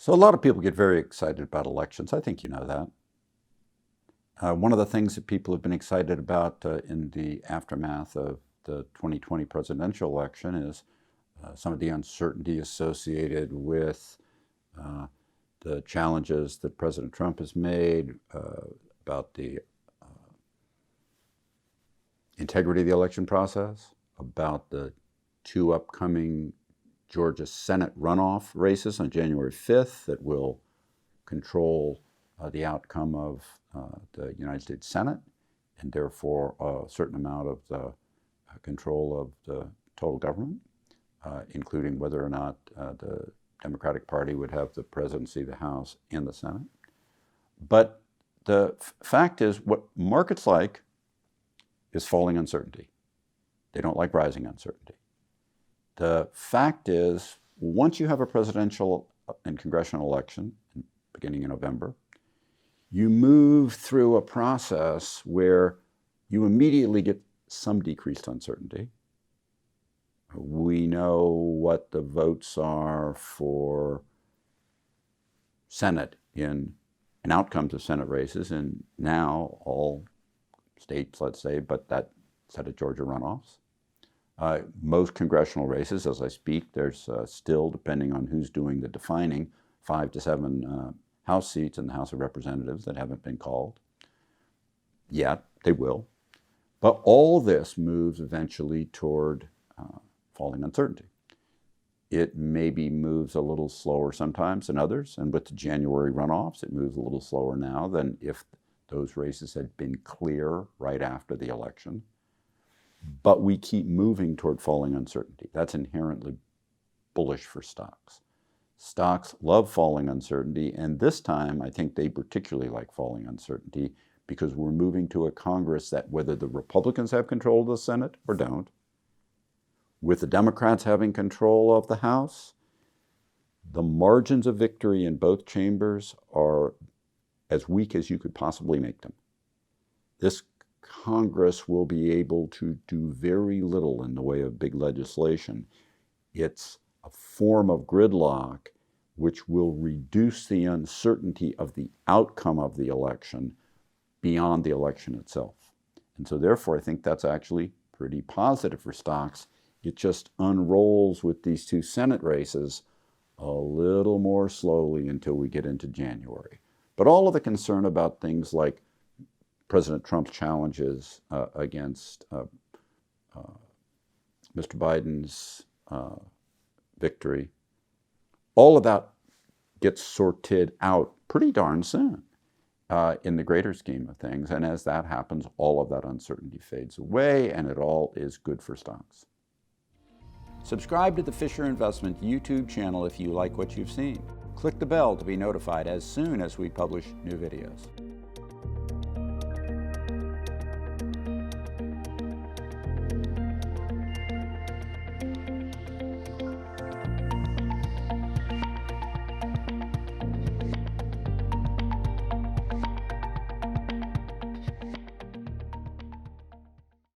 So a lot of people get very excited about elections. I think you know that. One of the things that people have been excited about in the aftermath of the 2020 presidential election is some of the uncertainty associated with the challenges that President Trump has made about the integrity of the election process, about the two upcoming Georgia Senate runoff races on January 5th that will control the outcome of the United States Senate and therefore a certain amount of the control of the total government, including whether or not the Democratic Party would have the presidency, the House, and the Senate. But the fact is, what markets like is falling uncertainty. They don't like rising uncertainty. The fact is, once you have a presidential and congressional election beginning in November, you move through a process where you immediately get some decreased uncertainty. We know what the votes are for Senate and outcomes of Senate races, and now all states, let's say, but that set of Georgia runoffs. Most congressional races, as I speak, there's still, depending on who's doing the defining, 5 to 7 House seats in the House of Representatives that haven't been called yet. They will. But all this moves eventually toward falling uncertainty. It maybe moves a little slower sometimes than others, and with the January runoffs, it moves a little slower now than if those races had been clear right after the election. But we keep moving toward falling uncertainty. That's inherently bullish for stocks. Stocks love falling uncertainty, and this time I think they particularly like falling uncertainty because we're moving to a Congress that, whether the Republicans have control of the Senate or don't, with the Democrats having control of the House, the margins of victory in both chambers are as weak as you could possibly make them. This Congress will be able to do very little in the way of big legislation. It's a form of gridlock which will reduce the uncertainty of the outcome of the election beyond the election itself. And so therefore, I think that's actually pretty positive for stocks. It just unrolls with these two Senate races a little more slowly until we get into January. But all of the concern about things like President Trump's challenges against Mr. Biden's victory, all of that gets sorted out pretty darn soon in the greater scheme of things. And as that happens, all of that uncertainty fades away, and it all is good for stocks. Subscribe to the Fisher Investment YouTube channel if you like what you've seen. Click the bell to be notified as soon as we publish new videos.